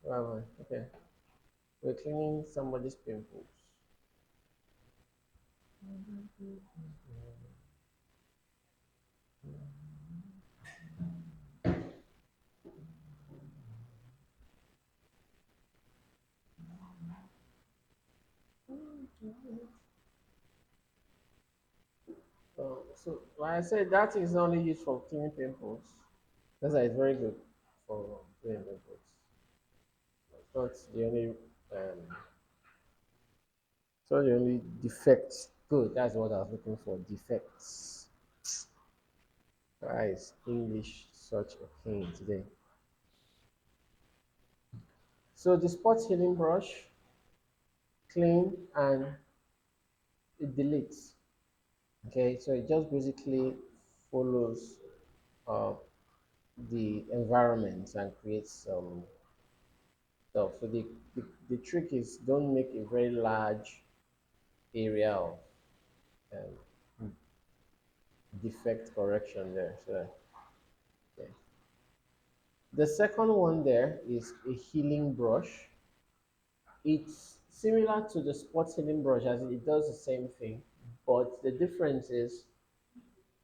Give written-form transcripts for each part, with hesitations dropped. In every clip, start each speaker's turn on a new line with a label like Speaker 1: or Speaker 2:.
Speaker 1: Where am I? Okay. We're cleaning somebody's pimples. So, like I said, that is only used for cleaning pimples. That's why it's very good for cleaning pimples. Not the only, it's not the only defect. Good, that's what I was looking for. Defects. Why is English such a pain today? So the spot healing brush, clean and it deletes. Okay, so it just basically follows uh, the environment and creates some stuff. So the trick is don't make a very large area of um, defect correction there. So okay. The second one there is a healing brush. It's similar to the spot healing brush as it does the same thing, but the difference is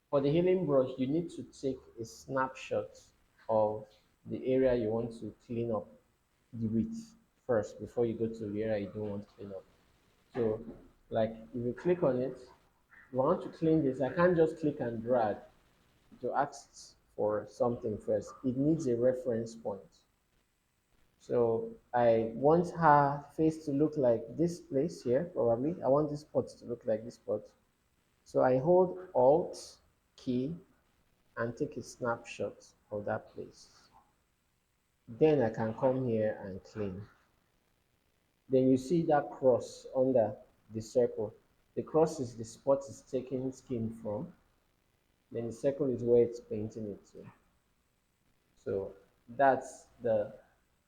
Speaker 1: for the healing brush, you need to take a snapshot of the area you want to clean up the width first before you go to the area you don't want to clean up. So, like if you click on it, you want to clean this, I can't just click and drag to ask for something first. It needs a reference point. So I want her face to look like this place here, probably. I want this spot to look like this spot. So I hold Alt key and take a snapshot of that place. Then I can come here and clean. Then you see that cross under the circle. The cross is the spot it's taking skin from. Then the circle is where it's painting it to. So that's the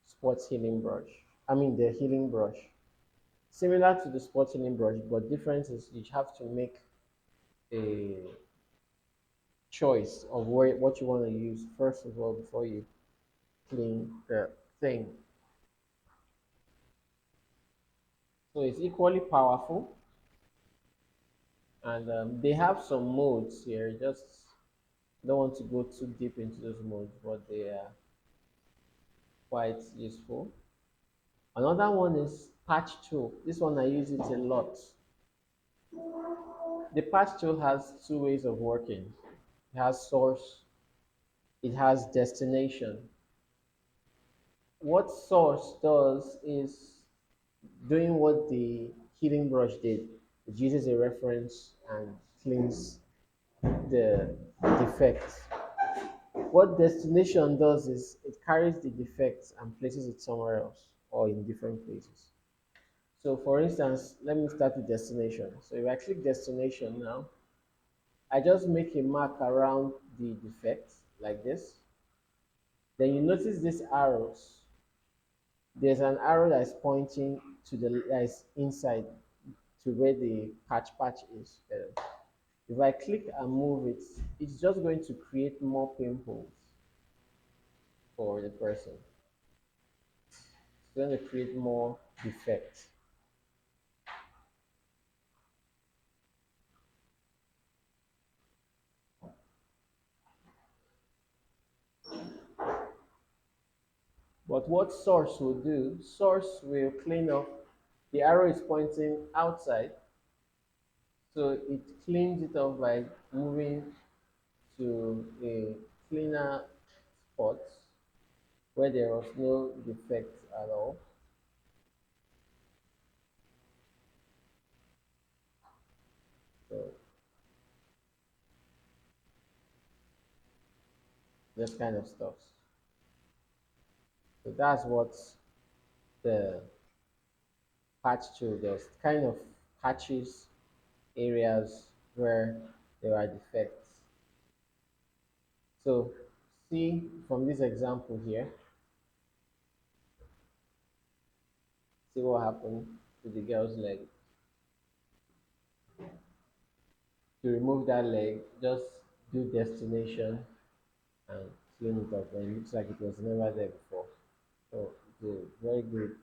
Speaker 1: spot healing brush. I mean the healing brush. Similar to the spot healing brush, but difference is you have to make a choice of what you want to use first of all before you clean the thing. So it's equally powerful, and they have some modes here. Just don't want to go too deep into those modes, but they are quite useful. Another one is patch tool. This one I use it a lot. The patch tool has two ways of working. It has source, it has destination. What source does is doing what the healing brush did. It uses a reference and cleans the defect. What destination does is it carries the defect and places it somewhere else or in different places. So for instance, let me start with destination. So if I click destination now, I just make a mark around the defect like this. Then you notice these arrows. There's an arrow that's pointing to the that is inside to where the patch is. If I click and move it, it's just going to create more pimples for the person. It's going to create more defects. But what source will do, source will clean up. The arrow is pointing outside, so it cleans it up by moving to a cleaner spot where there was no defect at all. So this kind of stuff. So that's what the patch tool does. Kind of patches areas where there are defects. So see from this example here, see what happened to the girl's leg. To remove that leg, just do destination and clean it up. And it looks like it was never there before. So the very good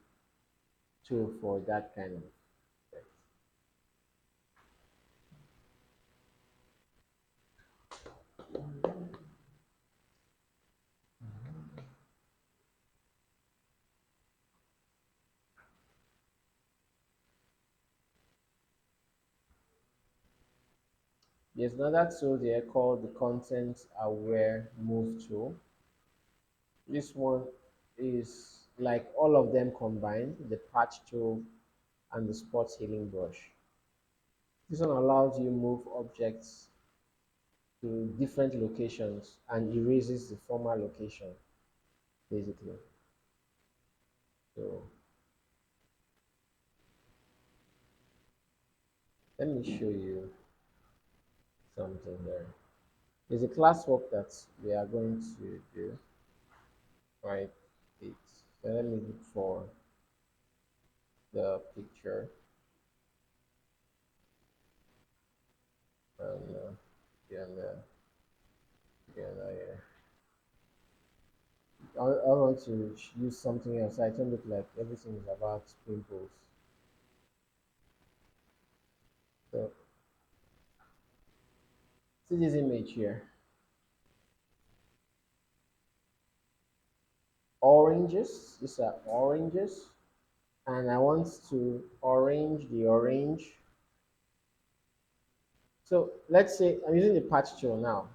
Speaker 1: tool for that kind of effect. There's another tool there called the Content Aware Move tool. This one is like all of them combined, the patch tool and the spot healing brush. This one allows you move objects to different locations and erases the former location, basically. So let me show you something here. There's a classwork that we are going to do, right? So let me look for the picture and and yeah. I want to use something else. I don't look like everything is about pimples. So see this image here. Oranges. These are oranges. And I want to orange the orange. So let's say I'm using the patch tool now.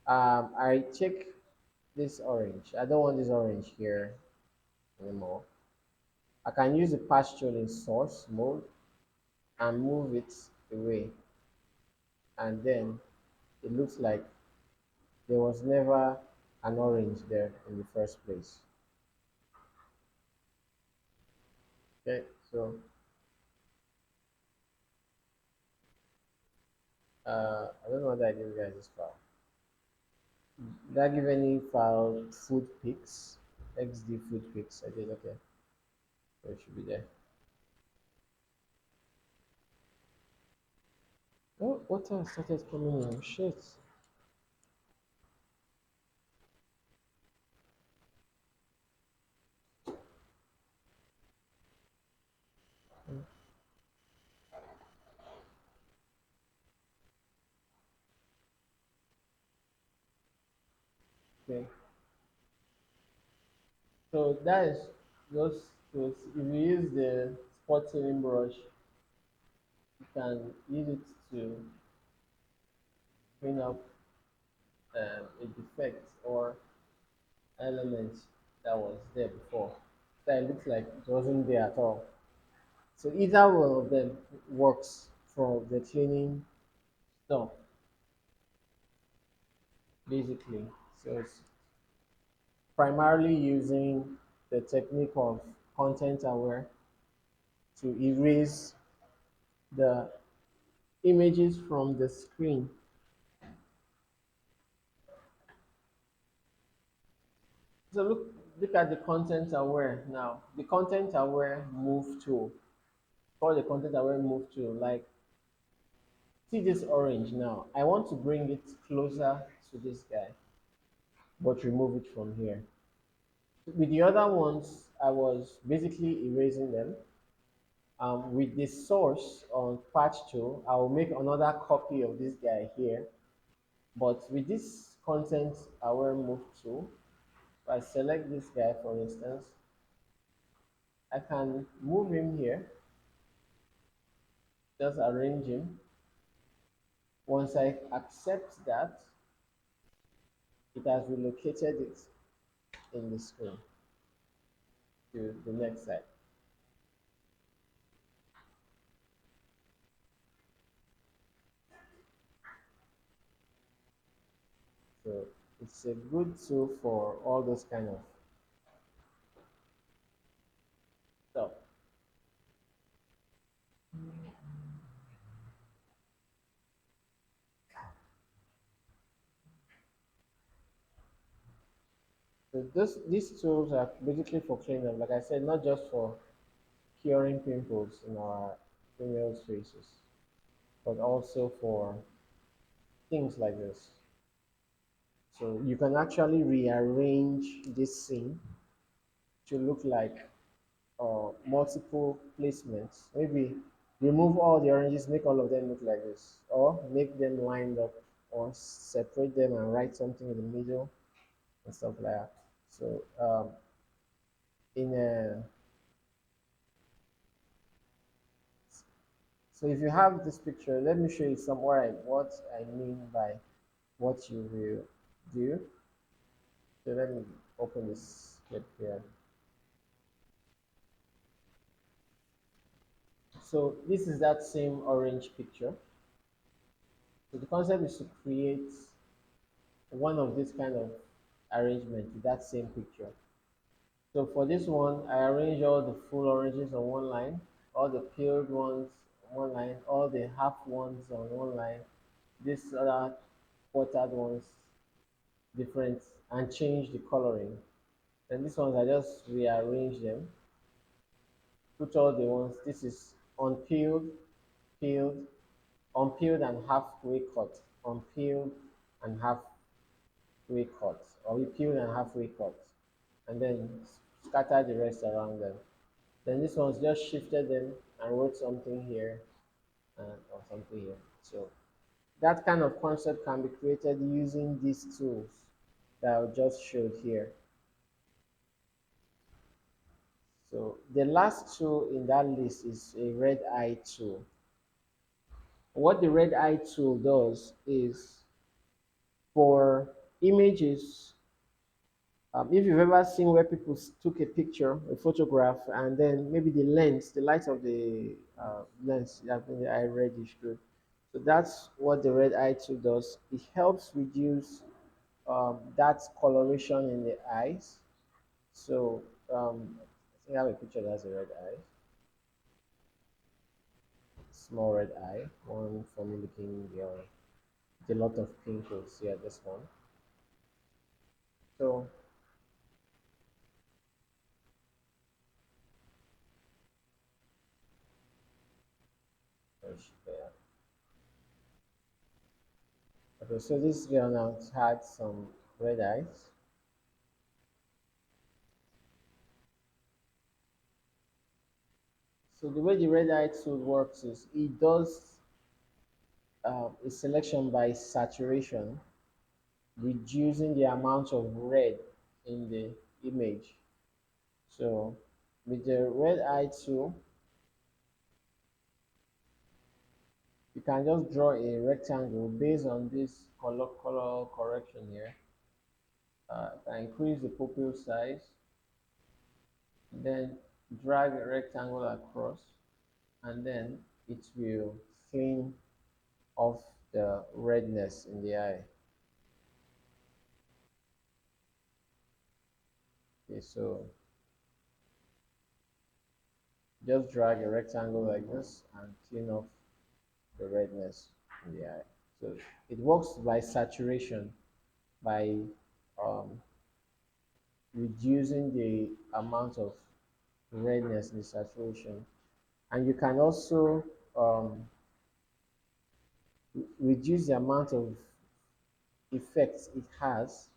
Speaker 1: I check this orange. I don't want this orange here anymore. I can use the patch tool in source mode and move it away. And then it looks like there was never an orange there in the first place. Okay, so I don't know what I gave you guys this file. Did I give any file food pics? XD food pics. I did, okay. So it should be there. Oh, water started coming in. Shit. Okay. So that is just to, if you use the spot healing brush, you can use it to clean up a defect or element that was there before. That it looks like it wasn't there at all. So either one of them works for the cleaning stuff, basically. So it's primarily using the technique of content aware to erase the images from the screen. So look at the content aware now. The content aware move tool. Call the content aware move tool. Like see this orange now. I want to bring it closer to this guy, but remove it from here. With the other ones, I was basically erasing them. With the source on patch tool, I will make another copy of this guy here. But with this content aware move tool, if I select this guy for instance, I can move him here, just arrange him. Once I accept that, it has relocated it in the screen to the next side. So it's a good tool for all those kind of stuff. So these tools are basically for cleanup, like I said, not just for curing pimples in our females' faces, but also for things like this. So you can actually rearrange this scene to look like multiple placements. Maybe remove all the oranges, make all of them look like this, or make them lined up, or separate them and write something in the middle and stuff like that. So in a so if you have this picture, let me show you some what I mean by what you will do. So let me open this clip here. So this is that same orange picture. So the concept is to create one of this kind of arrangement with that same picture. So for this one, I arrange all the full oranges on one line, all the peeled ones on one line, all the half ones on one line, this other quartered ones different, and change the coloring. And these ones I just rearrange them, put all the ones. This is unpeeled, peeled, unpeeled and halfway cut, unpeeled and halfway cut, or we peeled and halfway cut, and then scatter the rest around them. Then this one's just shifted them and wrote something here or something here. So that kind of concept can be created using these tools that I just showed here. So the last tool in that list is a red eye tool. What the red eye tool does is for images, if you've ever seen where people took a picture, a photograph, and then maybe the lens, the light of the lens, I think the eye reddish good. So that's what the red eye tool does. It helps reduce that coloration in the eyes. So I think I have a picture that has a red eye, small red eye, one funny looking, with a lot of pimples here. This one. So okay, so this girl now had some red eyes. So the way the red eye tool works is it does a selection by saturation, reducing the amount of red in the image. So with the red eye tool, you can just draw a rectangle based on this color correction here. Can increase the pupil size, then drag a rectangle across, and then it will clean off the redness in the eye. Okay, so just drag a rectangle like this and clean off the redness in the eye. So it works by saturation, by um, reducing the amount of redness in the saturation. And you can also reduce the amount of effects it has,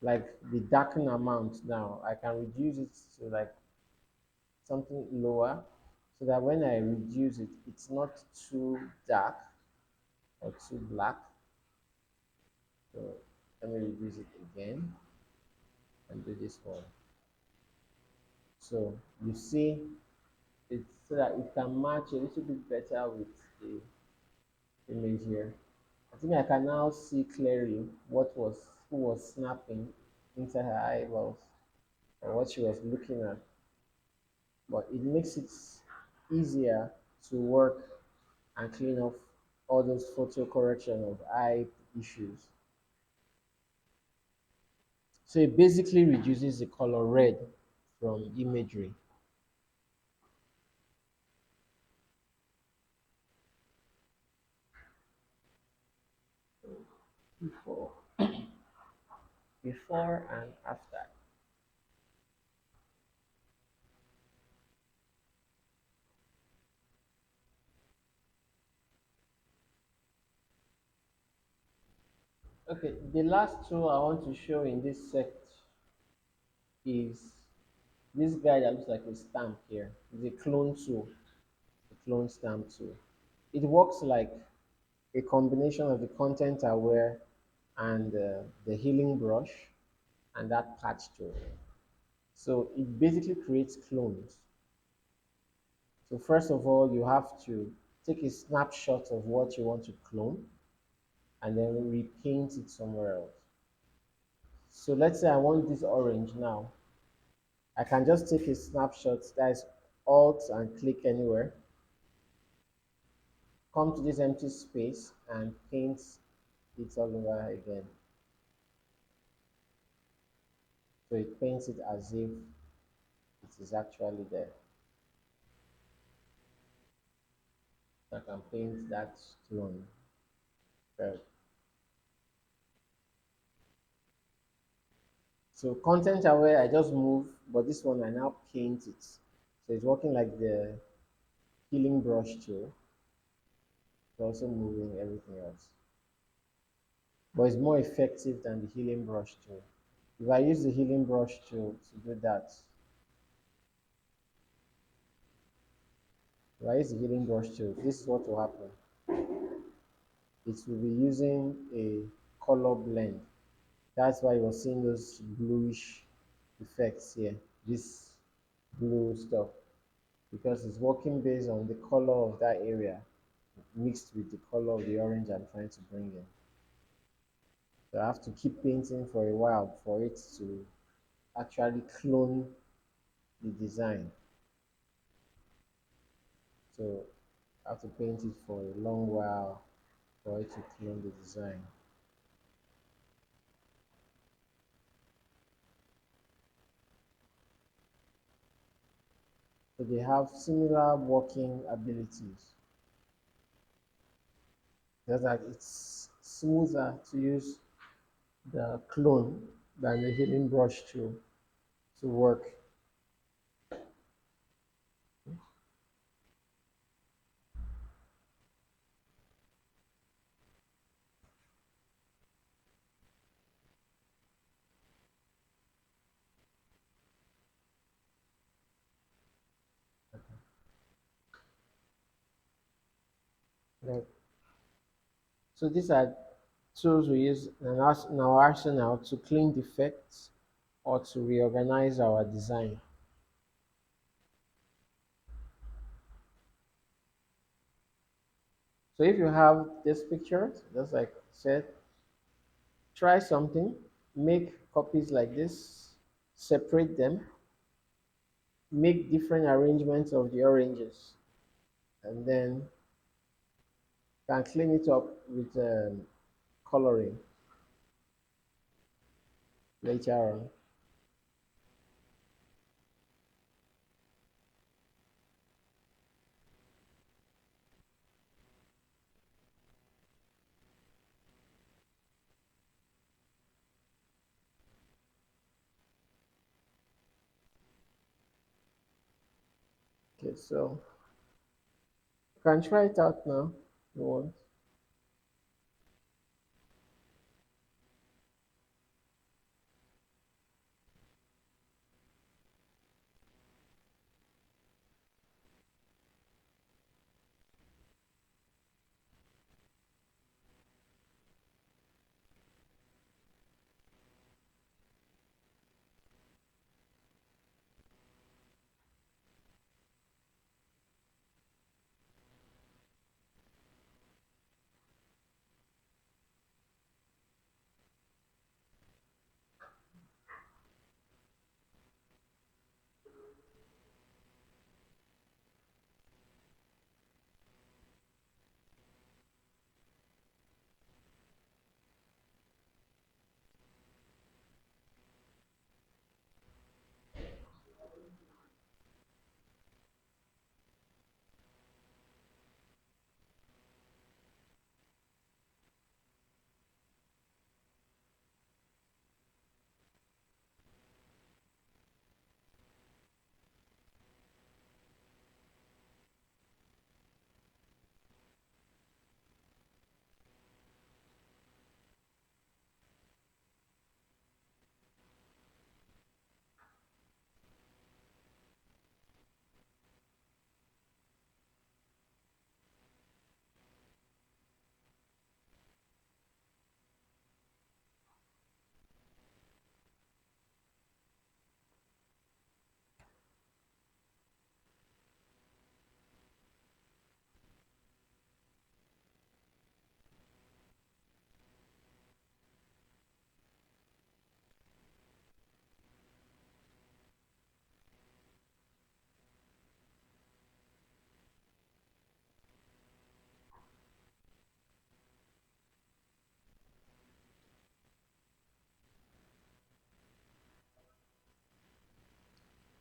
Speaker 1: like the darken amount. Now I can reduce it to like something lower, so that when I reduce it, it's not too dark or too black. So let me reduce it again and do this one. So you see, it's so that it can match a little bit better with the image here. I think I can now see clearly who was snapping into her eyeballs and what she was looking at. But it makes it easier to work and clean off all those photo correction of eye issues. So it basically reduces the color red from imagery. Before, before and after. Okay, the last tool I want to show in this set is this guy that looks like a stamp here. It's a clone tool, a clone stamp tool. It works like a combination of the content aware and the healing brush and that patch tool. So it basically creates clones. So first of all, you have to take a snapshot of what you want to clone and then repaint it somewhere else. So let's say I want this orange now. I can just take a snapshot, that is Alt and click anywhere, come to this empty space and paint it all over again. So it paints it as if it is actually there. So I can paint that clone. Right. So content aware, I just move, but this one I now paint it. So it's working like the healing brush tool. It's also moving everything else. But it's more effective than the healing brush tool. If I use the healing brush tool to do that, if I use the healing brush tool, this is what will happen. It will be using a color blend. That's why you're seeing those bluish effects here, this blue stuff, because it's working based on the color of that area mixed with the color of the orange I'm trying to bring in. So I have to keep painting for a while for it to actually clone the design. So I have to paint it for a long while for it to clone the design. So they have similar working abilities. Just that it's smoother to use the clone than the healing brush to work. Right. So these are tools we use in our arsenal to clean defects or to reorganize our design. So if you have this picture, just like I said, try something, make copies like this, separate them, make different arrangements of the oranges, and then can clean it up with coloring later on. Okay, so you can try it out now if you want.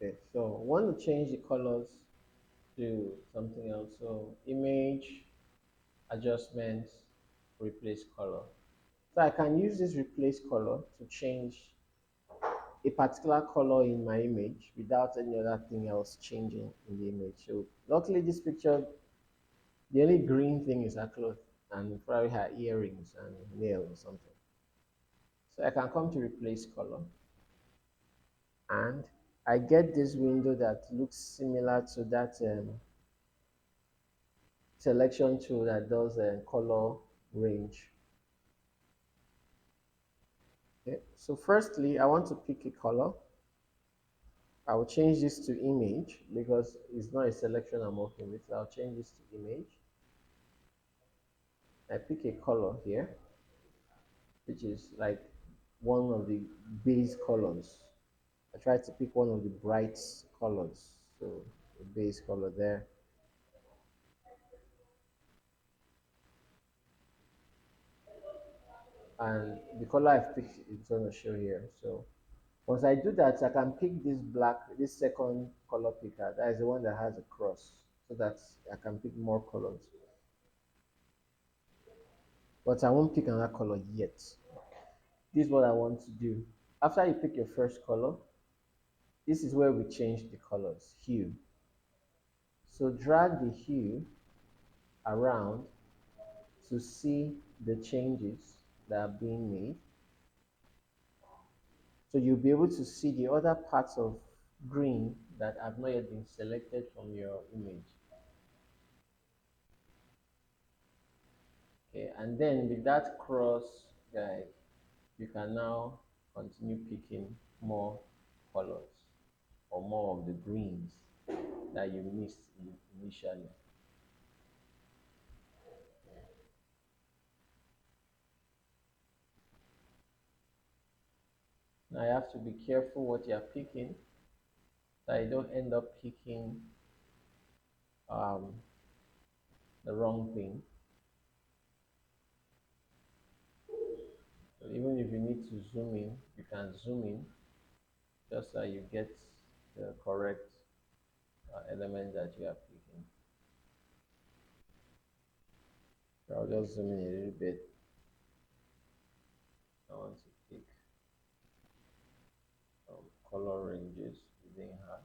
Speaker 1: Okay, so want to change the colors to something else. So image, adjustments, replace color. So I can use this replace color to change a particular color in my image without any other thing else changing in the image. So luckily this picture, the only green thing is her clothes and probably her earrings and nail or something. So I can come to replace color and I get this window that looks similar to that selection tool that does color range. Okay. So firstly, I want to pick a color. I will change this to image because it's not a selection I'm working with. So I'll change this to image. I pick a color here, which is like one of the base colors. I try to pick one of the bright colors. So the base color there. And the color I've picked is going to show here. So once I do that, I can pick this black, this second color picker. That is the one that has a cross, so that I can pick more colors. But I won't pick another color yet. This is what I want to do. After you pick your first color, this is where we change the colors, hue. So drag the hue around to see the changes that are being made. So you'll be able to see the other parts of green that have not yet been selected from your image. Okay, and then with that cross guide, you can now continue picking more colors or more of the greens that you missed initially. Now you have to be careful what you are picking, that you don't end up picking um, the wrong thing. So even if you need to zoom in, you can zoom in just so you get the correct element that you are picking. So I'll just zoom in a little bit. I want to pick color ranges within her.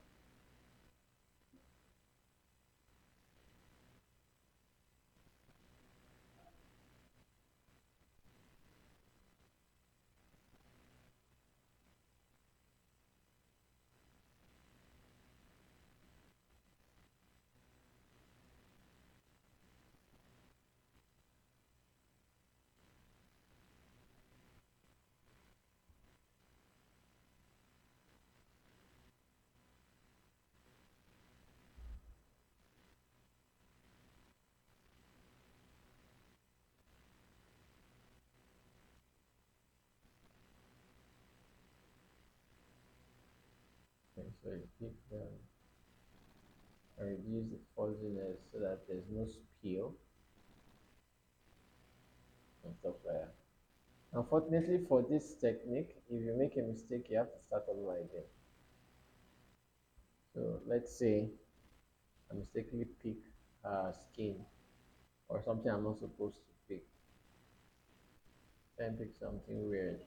Speaker 1: Okay, so you pick them and reduce the fuzziness so that there's no spill and stuff like that. Unfortunately for this technique, if you make a mistake, you have to start all over again. So let's say I mistakenly pick skin or something I'm not supposed to pick. Then pick something weird,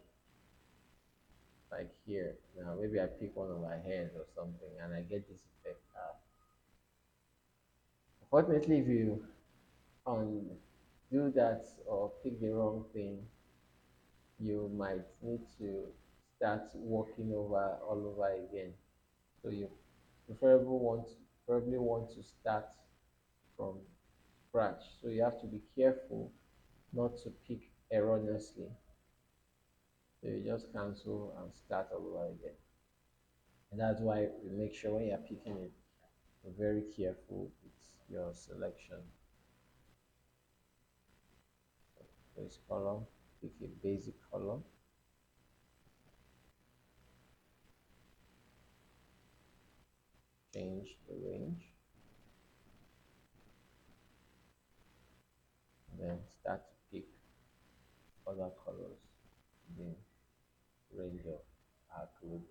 Speaker 1: like here. Now maybe I pick one of my hairs or something and I get this effect. Unfortunately, if you do that or pick the wrong thing, you might need to start working over all over again. So you preferably want to start from scratch. So you have to be careful not to pick erroneously. So you just cancel and start all over again. And that's why we make sure when you're picking it, you're very careful with your selection. This color, pick a basic color, change the range, then start to pick other colors in the range of our clothing.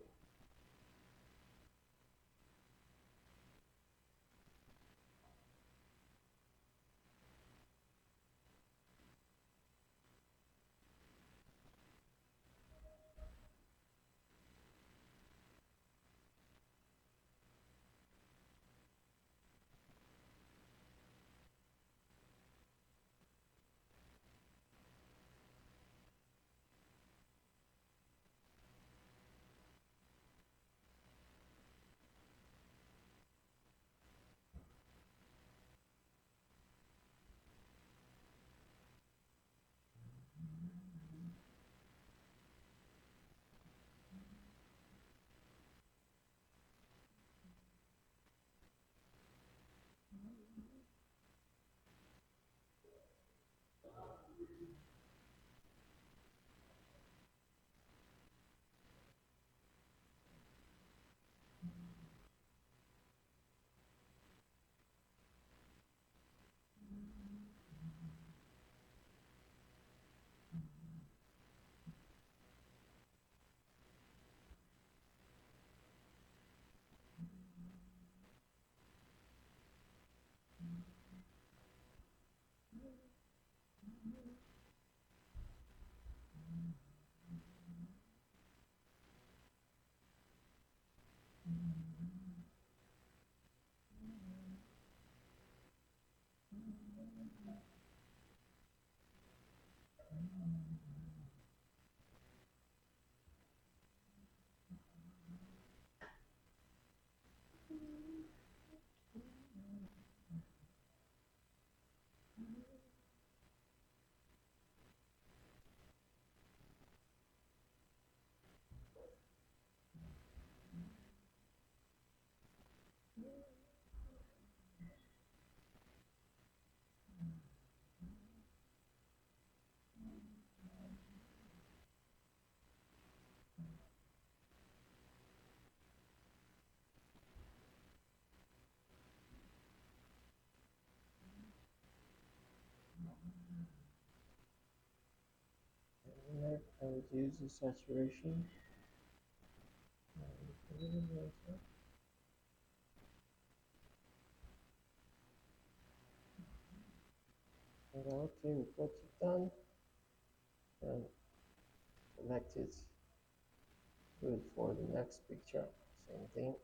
Speaker 1: I would use the saturation. Okay, we got it done. And select it. Good for the next picture. Same thing.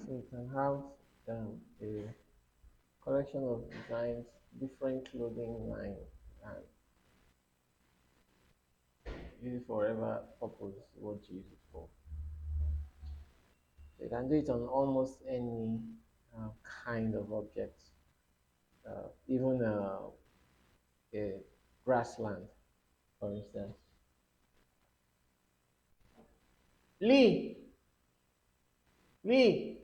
Speaker 1: So you can have a collection of designs, different clothing line, and use it for whatever purpose you want to use it for. So you can do it on almost any uh, kind of object, even a grassland, for instance. Lee, Lee.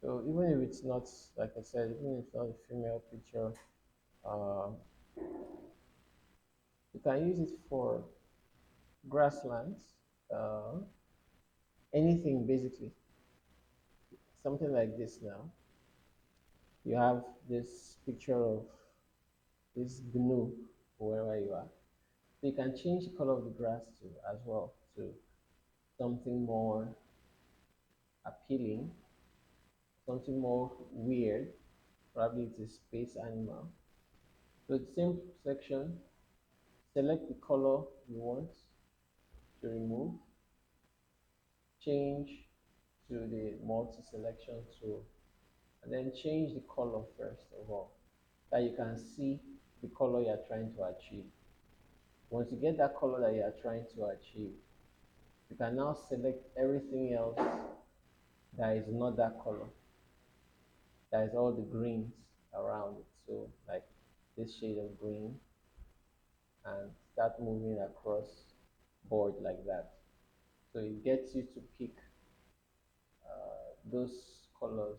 Speaker 1: So even if it's not, like I said, even if it's not a female picture, uh, you can use it for grasslands, uh, anything basically. Something like this now. You have this picture of this GNU wherever you are. So you can change the color of the grass to as well to something more appealing, something more weird. Probably it's a space animal. So the same section, select the color you want to remove, change to the multi-selection tool, and then change the color first of all, that you can see the color you are trying to achieve. Once you get that color that you are trying to achieve, you can now select everything else that is not that color, that is all the greens around it. So like this shade of green, and start moving across board like that. So it gets you to pick those colors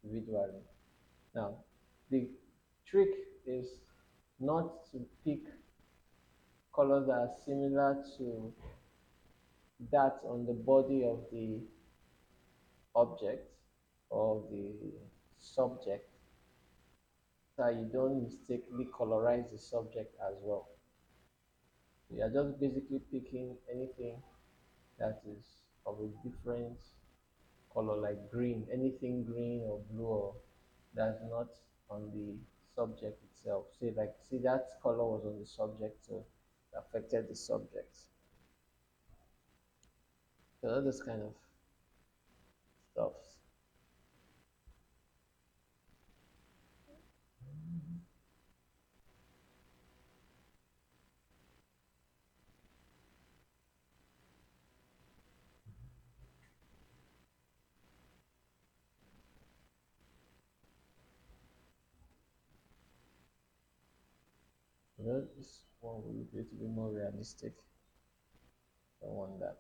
Speaker 1: visually. Now, the trick is not to pick colors that are similar to that on the body of the object or the subject, so you don't mistakenly colorize the subject as well. You are just basically picking anything that is of a different color, like green, anything green or blue or that's not on the subject itself. See, like, see that color was on the subject, so it affected the subject. So all this kind of stuff. This one will look a little bit more realistic. I want that.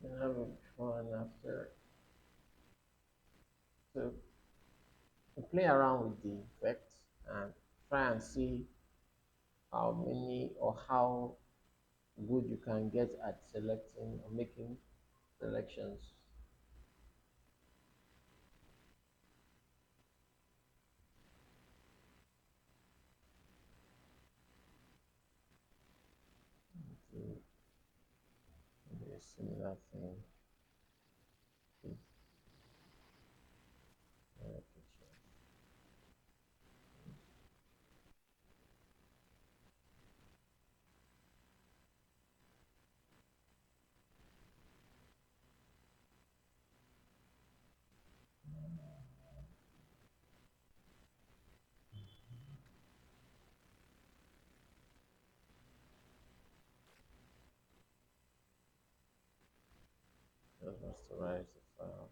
Speaker 1: You can have a before and after. So you play around with the effect and try and see how many or how good you can get at selecting or making selections. To maybe a similar thing. With picture. Just rasterize the file.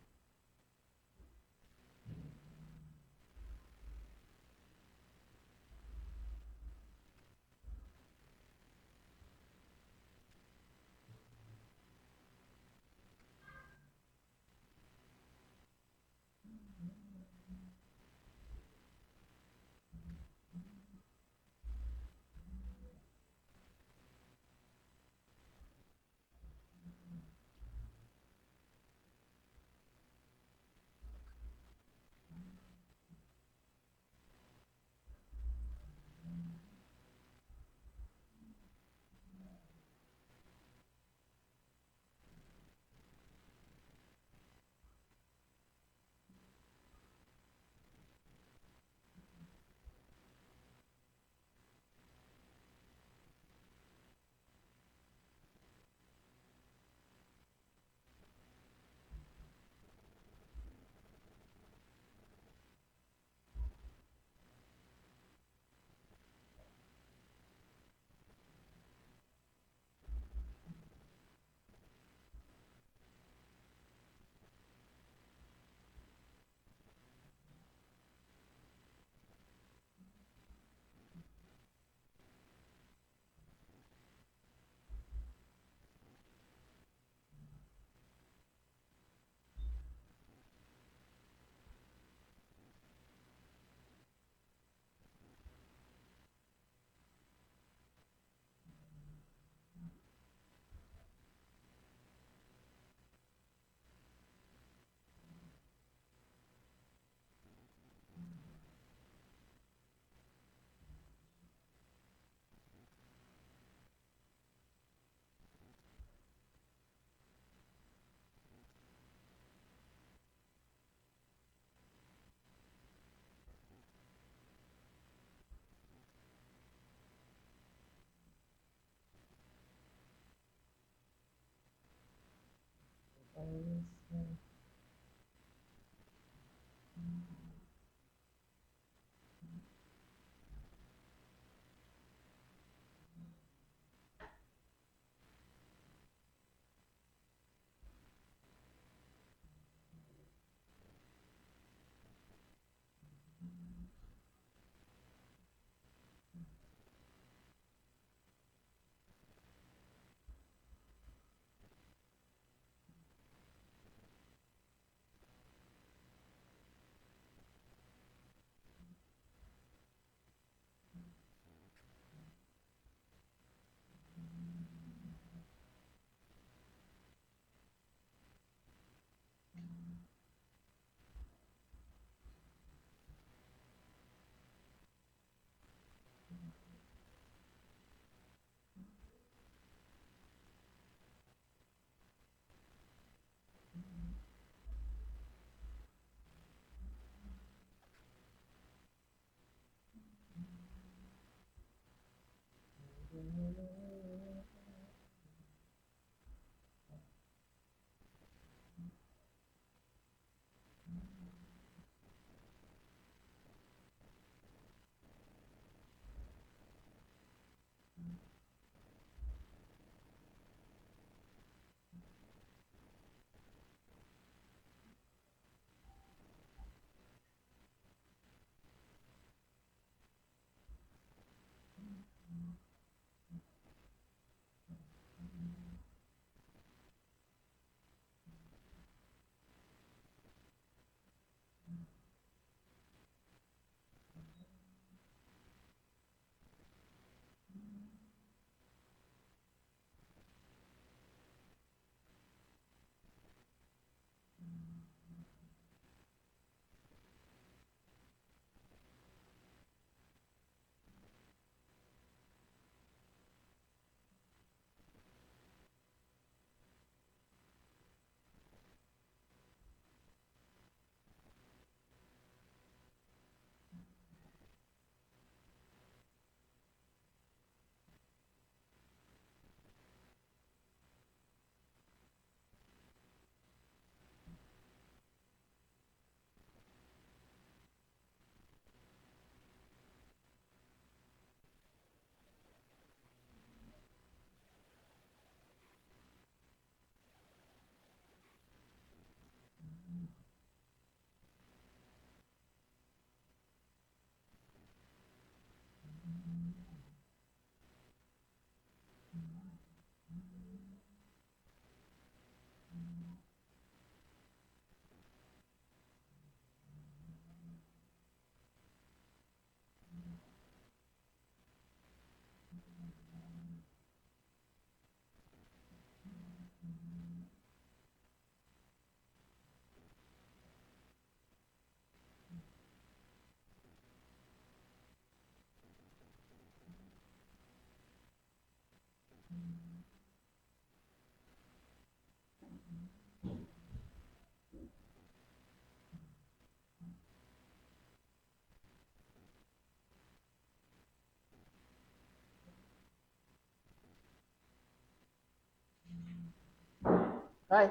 Speaker 1: Hi.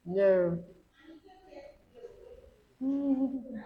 Speaker 1: No. Mhm.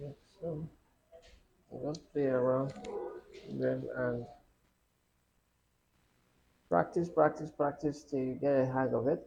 Speaker 1: Okay, so just play around then and practice, practice, practice till you get a hang of it.